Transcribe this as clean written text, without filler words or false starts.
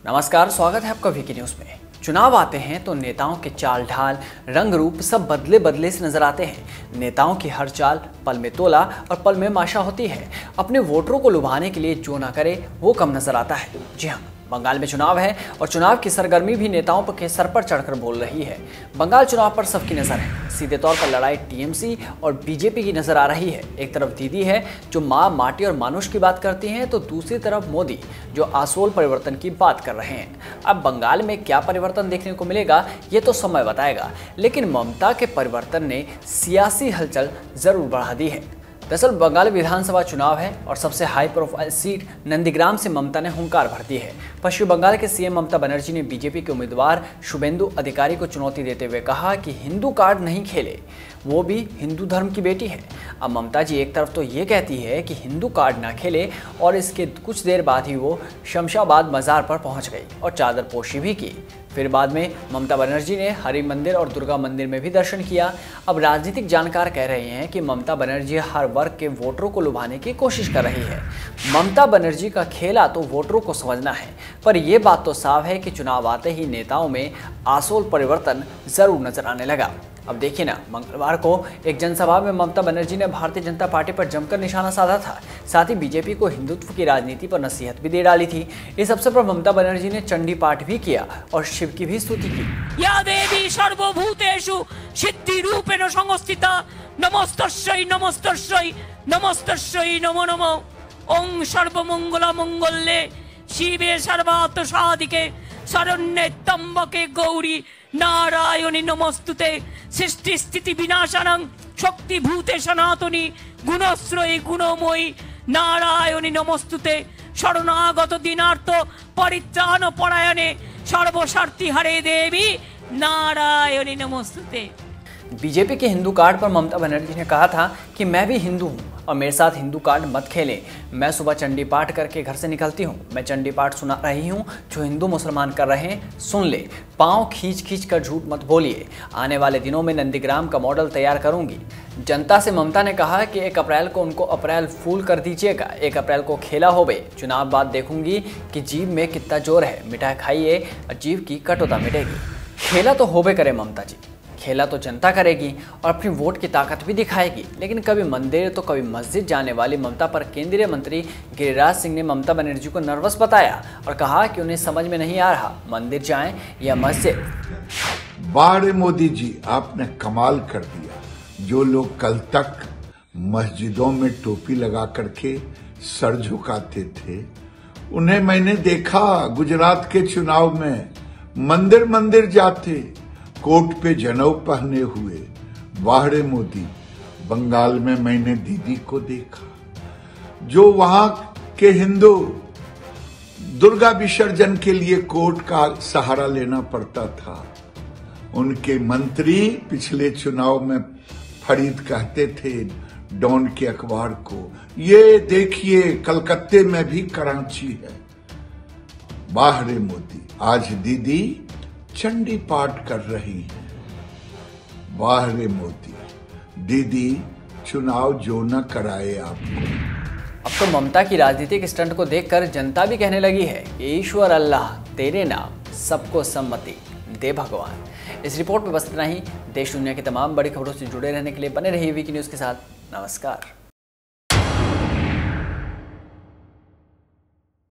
नमस्कार, स्वागत है आपका वीके न्यूज में। चुनाव आते हैं तो नेताओं के चाल ढाल, रंग रूप सब बदले बदले से नजर आते हैं। नेताओं की हर चाल पल में तोला और पल में माशा होती है। अपने वोटरों को लुभाने के लिए जो ना करे वो कम नजर आता है। जी हाँ, बंगाल में चुनाव है और चुनाव की सरगर्मी भी नेताओं के सर पर चढ़कर बोल रही है। बंगाल चुनाव पर सबकी नजर है। सीधे तौर पर लड़ाई टीएमसी और बीजेपी की नजर आ रही है। एक तरफ दीदी है जो माँ, माटी और मानुष की बात करती हैं, तो दूसरी तरफ मोदी जो आसोल परिवर्तन की बात कर रहे हैं। अब बंगाल में क्या परिवर्तन देखने को मिलेगा ये तो समय बताएगा, लेकिन ममता के परिवर्तन ने सियासी हलचल जरूर बढ़ा दी है। दरअसल बंगाल विधानसभा चुनाव है और सबसे हाई प्रोफाइल सीट नंदीग्राम से ममता ने हुंकार भर दी है। पश्चिम बंगाल के सीएम ममता बनर्जी ने बीजेपी के उम्मीदवार शुभेंदु अधिकारी को चुनौती देते हुए कहा कि हिंदू कार्ड नहीं खेले, वो भी हिंदू धर्म की बेटी है। अब ममता जी एक तरफ तो ये कहती है कि हिंदू कार्ड ना खेले और इसके कुछ देर बाद ही वो शमशाबाद मज़ार पर पहुंच गई और चादर पोशी भी की। फिर बाद में ममता बनर्जी ने हरि मंदिर और दुर्गा मंदिर में भी दर्शन किया। अब राजनीतिक जानकार कह रहे हैं कि ममता बनर्जी हर वर्ग के वोटरों को लुभाने की कोशिश कर रही है। ममता बनर्जी का खेला तो वोटरों को समझना है, पर यह बात तो साफ है कि चुनाव आते ही नेताओं में आसोल परिवर्तन जरूर नजर आने लगा। अब देखिए ना, मंगलवार को एक जनसभा में ममता बनर्जी ने भारतीय जनता पार्टी पर जमकर निशाना साधा था। साथ ही बीजेपी को हिंदुत्व की राजनीति पर नसीहत भी दे डाली थी। इस अवसर पर ममता बनर्जी ने चंडी पाठ भी किया और शिव की भी स्तुति की। या देवी सर्वभूतेषु सिद्धि रूपेण संस्थिता नमस्तस्यै नमस्तस्यै नमस्तस्यै नमो नमो। ओं सर्वमंगल मंगल्ये शिवे सर्वार्थ साधिके शरण्ये त्र्यंबके गौरी नारायणी नमस्तुते। सृष्टि स्थिति विनाशानं शक्तिभूते सनातनी गुणश्रयी गुणमयी नारायणी नमस्तुते। शरणागत दीनार्थ परित्राण परायणे सर्वस्वार्थी हरे देवी नारायणी नमस्तुते। बीजेपी के हिंदू कार्ड पर ममता बनर्जी ने कहा था कि मैं भी हिंदू हूँ और मेरे साथ हिंदू कार्ड मत खेलें। मैं सुबह चंडी पाठ करके घर से निकलती हूँ। मैं चंडी पाठ सुना रही हूँ, जो हिंदू मुसलमान कर रहे हैं सुन ले। पाँव खींच खींच कर झूठ मत बोलिए। आने वाले दिनों में नंदीग्राम का मॉडल तैयार करूंगी। जनता से ममता ने कहा कि 1 अप्रैल को उनको अप्रैल फूल कर दीजिएगा। 1 अप्रैल को खेला होवे। चुनाव बाद देखूंगी कि जीभ में कितना जोर है। मिठाई खाइए और जीभ की कटुता मिटेगी। खेला तो होवे करे ममता जी, खेला तो जनता करेगी और अपनी वोट की ताकत भी दिखाएगी। लेकिन कभी मंदिर तो कभी मस्जिद जाने वाली ममता पर केंद्रीय मंत्री गिरिराज सिंह ने ममता बनर्जी को नर्वस बताया और कहा कि उन्हें समझ में नहीं आ रहा मंदिर जाएं या मस्जिद। बारे मोदी जी, आपने कमाल कर दिया। जो लोग कल तक मस्जिदों में टोपी लगा करके सर झुकाते थे, उन्हें मैंने देखा गुजरात के चुनाव में मंदिर मंदिर जाते, कोट पे जनेऊ पहने हुए। वाहरे मोदी, बंगाल में मैंने दीदी को देखा जो वहां के हिंदू दुर्गा विसर्जन के लिए कोर्ट का सहारा लेना पड़ता था। उनके मंत्री पिछले चुनाव में फरीद कहते थे डॉन के अखबार को, ये देखिए कलकत्ते में भी कराची है। वाहरे मोदी, आज दीदी चंडी पाठ कर रही है। वाह रे मोदी, दीदी चुनाव जो न कराए आपको। अब तो ममता की राजनीतिक स्टंट को देखकर जनता भी कहने लगी है, ईश्वर अल्लाह तेरे नाम सबको सम्मति दे भगवान। इस रिपोर्ट में बस इतना ही। देश दुनिया की तमाम बड़ी खबरों से जुड़े रहने के लिए बने रहिए वीके न्यूज के साथ। नमस्कार।